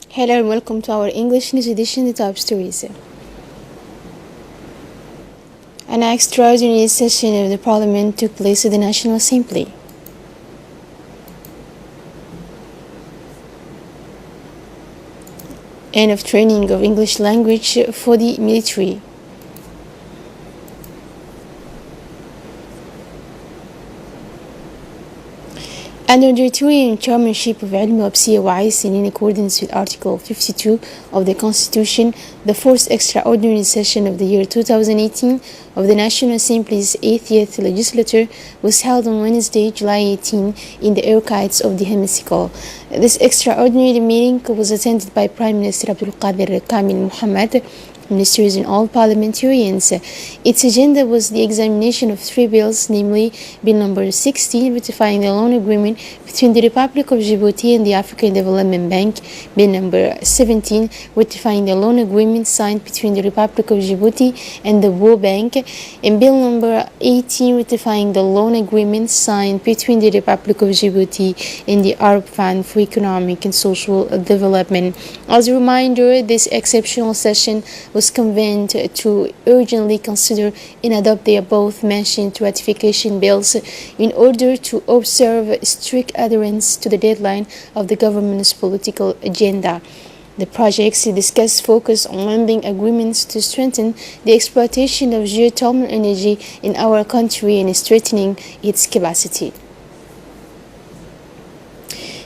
Hello and welcome to our English news edition, the top stories. An extraordinary session of the Parliament took place at the National Assembly. End of training of English language for the military. Under the Eritrean chairmanship of Ilm Absiya Wais, in accordance with Article 52 of the Constitution, the fourth extraordinary session of the year 2018 of the National Assembly's 80th legislature was held on Wednesday, July 18, in the archives of the Hemicycle. This extraordinary meeting was attended by Prime Minister Abdul Qadir Kamil Mohammed, ministers and all parliamentarians. Its agenda was the examination of three bills, namely Bill number 16, ratifying the loan agreement between the Republic of Djibouti and the African Development Bank, Bill number 17, ratifying the loan agreement signed between the Republic of Djibouti and the World Bank, and Bill number 18, ratifying the loan agreement signed between the Republic of Djibouti and the Arab Fund for Economic and Social Development. As a reminder, this exceptional session was convened to urgently consider and adopt the above-mentioned ratification bills in order to observe strict adherence to the deadline of the government's political agenda. The projects discussed focus on landing agreements to strengthen the exploitation of geothermal energy in our country and strengthening its capacity.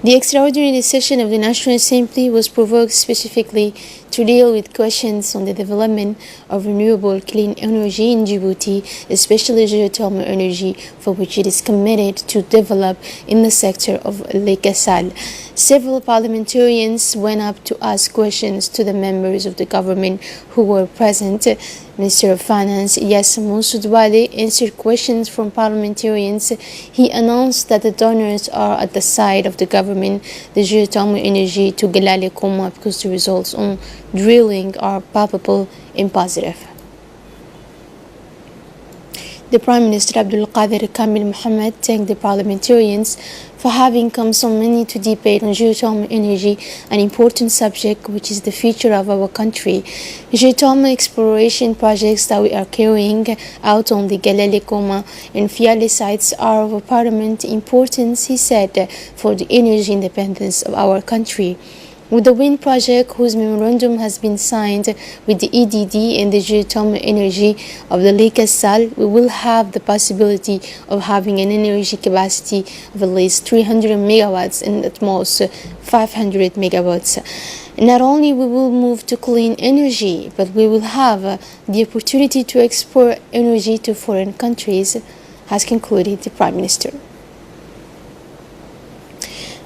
The extraordinary session of the National Assembly was provoked specifically to deal with questions on the development of renewable clean energy in Djibouti, especially geothermal energy, for which it is committed to develop in the sector of Lake Assal. Several parliamentarians went up to ask questions to the members of the government who were present. Minister of Finance Yas Moussoudwale answered questions from parliamentarians. He announced that the donors are at the side of the government, the geothermal energy to Galale Koma, because the results on drilling are palpable and positive. The Prime Minister Abdul Qadir Kamil Mohammed thanked the parliamentarians for having come so many to debate on geothermal energy, an important subject which is the future of our country. Geothermal exploration projects that we are carrying out on the Galale Koma and Fiale sites are of paramount importance, he said, for the energy independence of our country. With the wind project, whose memorandum has been signed with the EDD and the geothermal energy of the Lake Assal, we will have the possibility of having an energy capacity of at least 300 megawatts and at most 500 megawatts. Not only we will move to clean energy, but we will have the opportunity to export energy to foreign countries, has concluded the Prime Minister.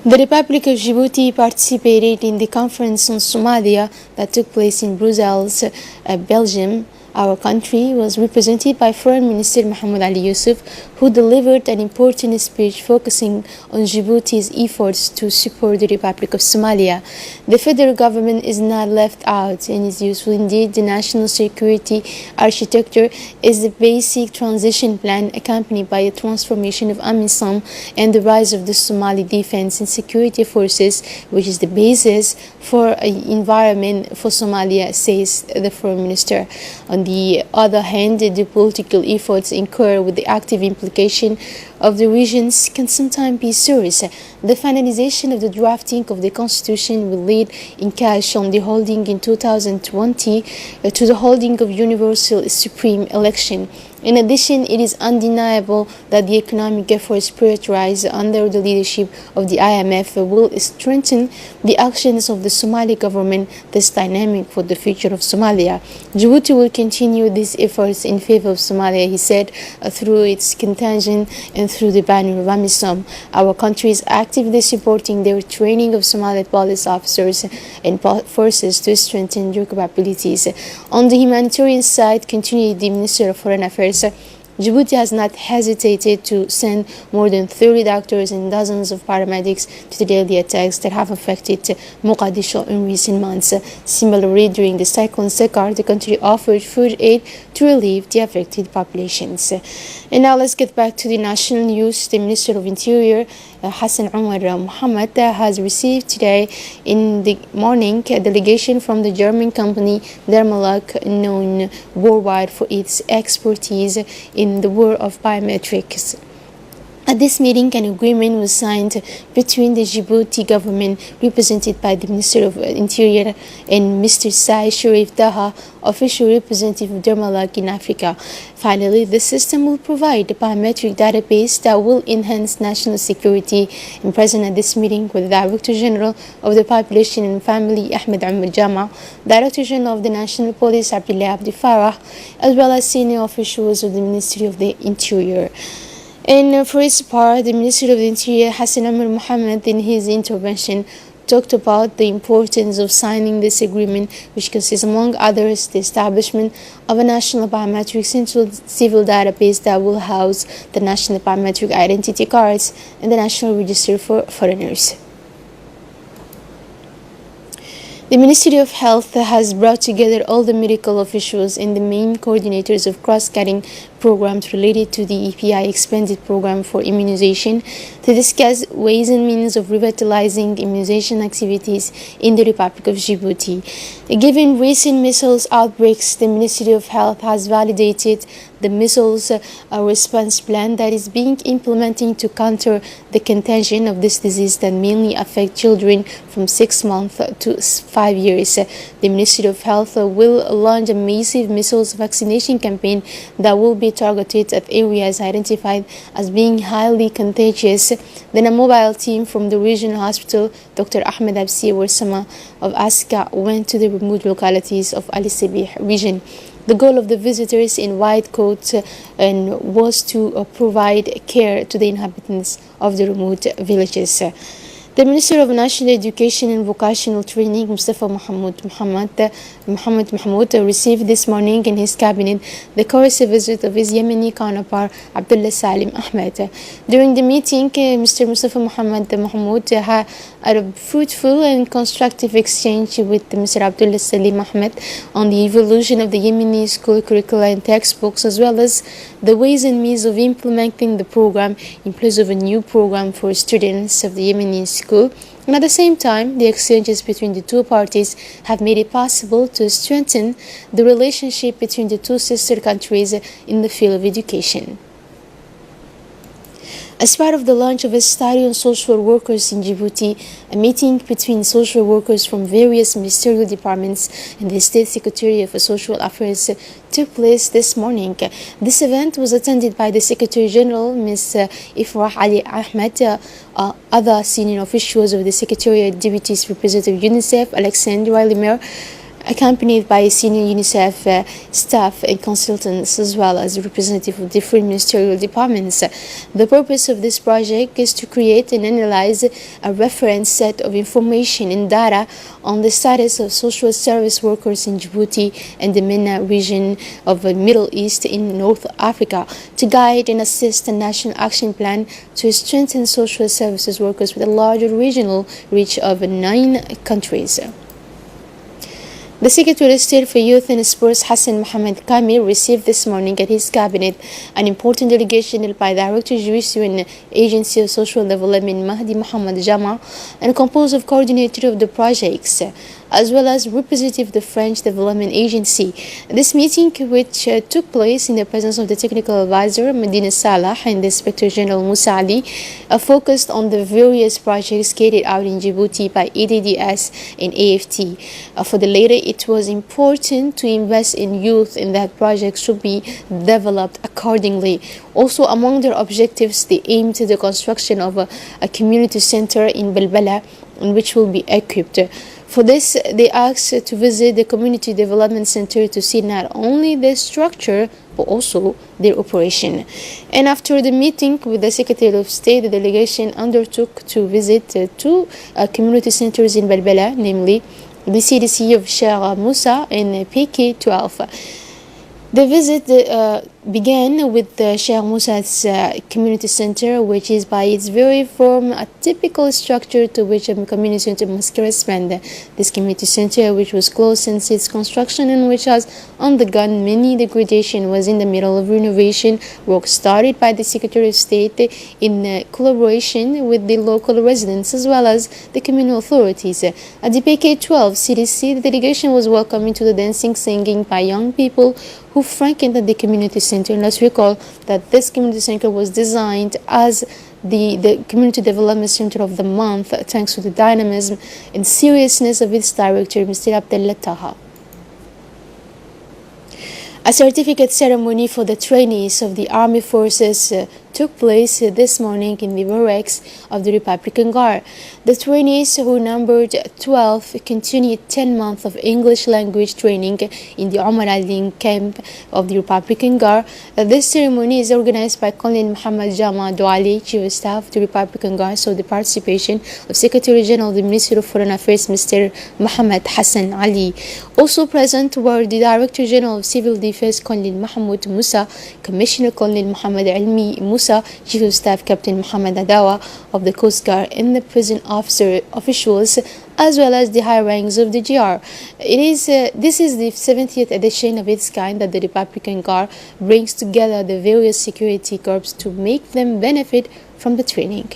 The Republic of Djibouti participated in the conference on Somalia that took place in Brussels, Belgium. Our country was represented by Foreign Minister Mohamed Ali Yusuf, who delivered an important speech focusing on Djibouti's efforts to support the Republic of Somalia. The federal government is not left out and is useful indeed. The national security architecture is the basic transition plan accompanied by a transformation of AMISOM and the rise of the Somali Defense and Security Forces, which is the basis for an environment for Somalia, says the Foreign Minister. On the other hand, the political efforts incur with the active implication of the regions can sometimes be serious. The finalization of the drafting of the Constitution will lead in cash on the holding in 2020 to the holding of universal supreme election. In addition, it is undeniable that the economic efforts prioritized under the leadership of the IMF will strengthen the actions of the Somali government that's dynamic for the future of Somalia. Djibouti will continue these efforts in favor of Somalia, he said, through its contingent and through the banner of AMISOM. Our country is actively supporting the training of Somali police officers and forces to strengthen their capabilities. On the humanitarian side, continued the Minister of Foreign Affairs, Djibouti has not hesitated to send more than 30 doctors and dozens of paramedics to the daily attacks that have affected Mogadishu in recent months. Similarly, during the cyclone Sekar, the country offered food aid to relieve the affected populations. And now let's get back to the national news. The Minister of Interior, Hassan Omar Mohammed, has received today in the morning a delegation from the German company Dermalog, known worldwide for its expertise in the world of biometrics. At this meeting, an agreement was signed between the Djibouti government, represented by the Minister of Interior, and Mr. Sai Sharif Daha, official representative of Dermalog in Africa. Finally, the system will provide a biometric database that will enhance national security. And present at this meeting were the Director General of the Population and Family, Ahmed Umar Jama, Director General of the National Police, Abdullah Abdi Farah, as well as senior officials of the Ministry of the Interior. And for its part, the Minister of the Interior, Hassan Omar Mohammed, in his intervention, talked about the importance of signing this agreement, which consists, among others, the establishment of a national biometric central civil database that will house the national biometric identity cards and the national register for foreigners. The Ministry of Health has brought together all the medical officials and the main coordinators of cross-cutting programs related to the EPI expanded program for immunization to discuss ways and means of revitalizing immunization activities in the Republic of Djibouti. Given recent measles outbreaks, the Ministry of Health has validated the measles response plan that is being implemented to counter the contagion of this disease that mainly affects children from 6 months to 5 years. The Ministry of Health will launch a massive measles vaccination campaign that will be targeted at areas identified as being highly contagious. Then a mobile team from the regional hospital, Dr. Ahmed Absi Warsama of Aska, went to the remote localities of Ali Sabih region. The goal of the visitors in white coats was to provide care to the inhabitants of the remote villages. The Minister of National Education and Vocational Training, Mustafa Mahmoud, received this morning in his cabinet the course visit of his Yemeni counterpart, Abdullah Salim Ahmed. During the meeting, Mr. Mustafa Mahmoud had a fruitful and constructive exchange with Mr. Abdullah Salim Ahmed on the evolution of the Yemeni school curricula and textbooks, as well as the ways and means of implementing the program in place of a new program for students of the Yemeni school. And at the same time, the exchanges between the two parties have made it possible to strengthen the relationship between the two sister countries in the field of education. As part of the launch of a study on social workers in Djibouti, a meeting between social workers from various ministerial departments and the State Secretary of Social Affairs took place this morning. This event was attended by the Secretary General, Ms. Ifrah Ali Ahmed, other senior officials of the Secretariat, Deputies Representative UNICEF, Alexandre Limer, accompanied by senior UNICEF staff and consultants, as well as a representative of different ministerial departments. The purpose of this project is to create and analyze a reference set of information and data on the status of social service workers in Djibouti and the MENA region of the Middle East in North Africa, to guide and assist a national action plan to strengthen social services workers with a larger regional reach of 9 countries. The Secretary of State for Youth and Sports, Hassan Mohammed Kamil, received this morning at his cabinet an important delegation led by Director Jewish UN Agency of Social Development, Mahdi Muhammad Jama, and composed of coordinator of the projects, as well as representative of the French Development Agency. This meeting, which took place in the presence of the technical advisor Medina Salah and the Inspector General Musa Ali, focused on the various projects carried out in Djibouti by EDDS and AFT. For the latter, it was important to invest in youth and that projects should be developed accordingly. Also, among their objectives, they aimed to the construction of a community center in Belbela, in which will be equipped. For this, they asked to visit the Community Development Center to see not only the structure, but also their operation. And after the meeting with the Secretary of State, the delegation undertook to visit 2 community centers in Belbela, namely the CDC of Sheikh Musa and PK12. The visit began with the Sheikh Musa's community center, which is by its very form a typical structure to which a community center must correspond. This community center, which was closed since its construction and which has undergone many degradation, was in the middle of renovation work started by the Secretary of State in collaboration with the local residents as well as the communal authorities. At the PK12 CDC, the delegation was welcomed into the dancing, singing by young people who frankened the community center. And let's recall that this community center was designed as the Community Development Center of the Month, thanks to the dynamism and seriousness of its director, Mr. Abdullah Taha. A certificate ceremony for the trainees of the Army Forces took place this morning in the barracks of the Republican Guard. The trainees, who numbered 12, continued 10 months of English language training in the Omar Ali camp of the Republican Guard. This ceremony is organized by Colonel Muhammad Jama Douali, Chief of Staff of the Republican Guard, so the participation of Secretary General of the Ministry of Foreign Affairs, Mr. Muhammad Hassan Ali. Also present were the Director General of Civil Defense, Colonel Mahmoud Musa, Commissioner Colonel Muhammad Almi Musa, Chief of Staff Captain Muhammad Adawa of the Coast Guard, and the prison officials, as well as the high ranks of the GR. This is the 70th edition of its kind that the Republican Guard brings together the various security corps to make them benefit from the training.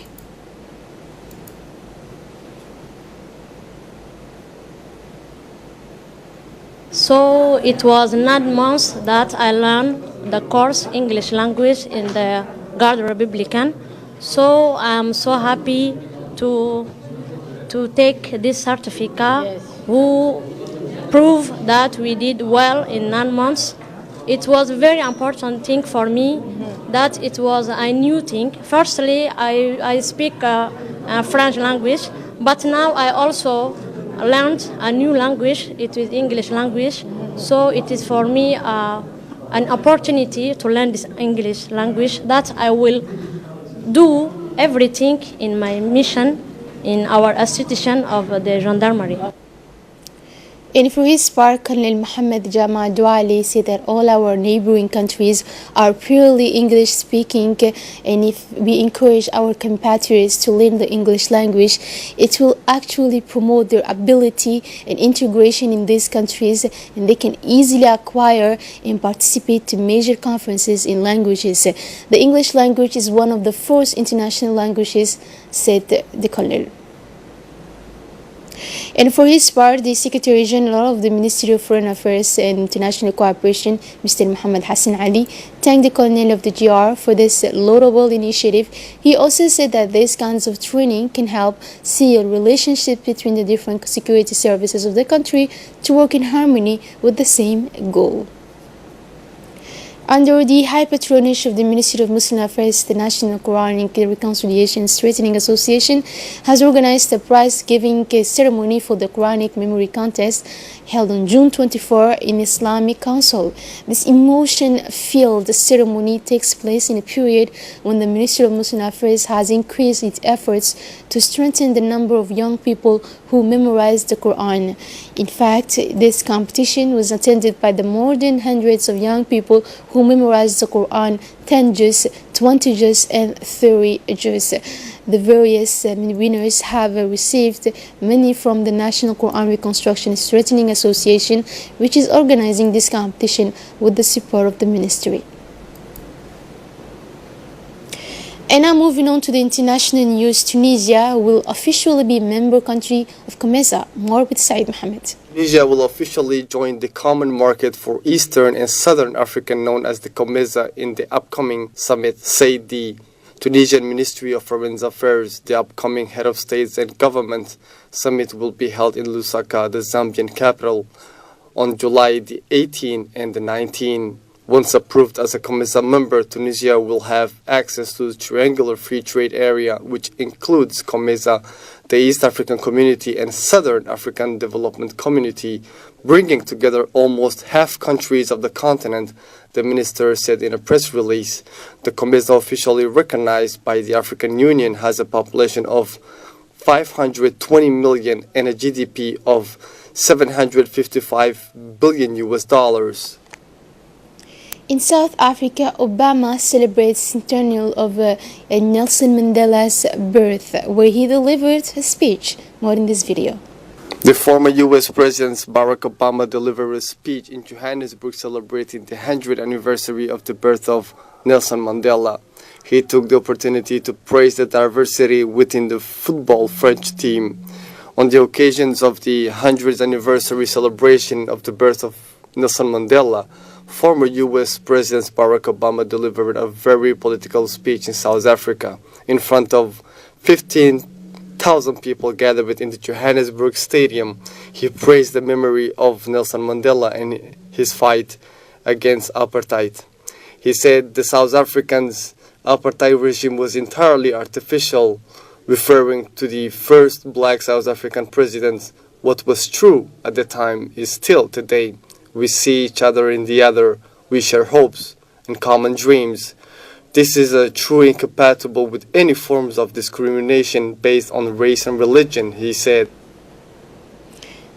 So it was 9 months that I learned the course English language in the Guard Republican. So I'm so happy to take this certificate, yes, who prove that we did well in 9 months. It was a very important thing for me, that it was a new thing. Firstly, I speak French language, but now I also learned a new language. It is English language. So it is for me an opportunity to learn this English language, that I will do everything in my mission in our institution of the gendarmerie. And for his part, Colonel Muhammad Jama Douali said that all our neighboring countries are purely English speaking, and if we encourage our compatriots to learn the English language, it will actually promote their ability and integration in these countries, and they can easily acquire and participate to major conferences in languages. The English language is one of the first international languages, said the Colonel. And for his part, the Secretary General of the Ministry of Foreign Affairs and International Cooperation, Mr. Muhammad Hassan Ali, thanked the Colonel of the GR for this laudable initiative. He also said that these kinds of training can help seal relationships between the different security services of the country to work in harmony with the same goal. Under the high patronage of the Ministry of Muslim Affairs, the National Quranic Reconciliation and Strengthening Association has organized a prize-giving ceremony for the Quranic Memory Contest held on June 24 in Islamic Council. This emotion-filled ceremony takes place in a period when the Ministry of Muslim Affairs has increased its efforts to strengthen the number of young people who memorize the Quran. In fact, this competition was attended by the more than hundreds of young people who memorized the Quran, 10 juz, 20 juz, and 30 juz. The various winners have received money from the National Quran Reconstruction and Strengthening Association, which is organizing this competition with the support of the ministry. And now moving on to the international news, Tunisia will officially be a member country of COMESA. More with Said Mohammed. Tunisia will officially join the Common Market for Eastern and Southern Africa, known as the COMESA, in the upcoming summit, said the Tunisian Ministry of Foreign Affairs. The upcoming Head of States and Government Summit will be held in Lusaka, the Zambian capital, on July the 18th and the 19th. Once approved as a COMESA member, Tunisia will have access to the Triangular Free Trade Area, which includes COMESA, the East African Community, and Southern African Development Community, bringing together almost half countries of the continent, the minister said in a press release. The COMESA, officially recognized by the African Union, has a population of 520 million and a GDP of $755 billion. In South Africa, Obama celebrates centennial of Nelson Mandela's birth, where he delivered a speech. More in this video. The former U.S. President Barack Obama delivered a speech in Johannesburg celebrating the 100th anniversary of the birth of Nelson Mandela. He took the opportunity to praise the diversity within the football French team. On the occasions of the 100th anniversary celebration of the birth of Nelson Mandela, former U.S. President Barack Obama delivered a very political speech in South Africa in front of 15,000 people gathered within the Johannesburg Stadium. He praised the memory of Nelson Mandela and his fight against apartheid. He said the South Africans' apartheid regime was entirely artificial, referring to the first black South African president. What was true at the time is still today. We see each other in the other, we share hopes and common dreams. This is truly incompatible with any forms of discrimination based on race and religion, he said.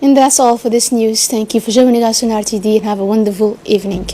And that's all for this news. Thank you for joining us on RTD and have a wonderful evening.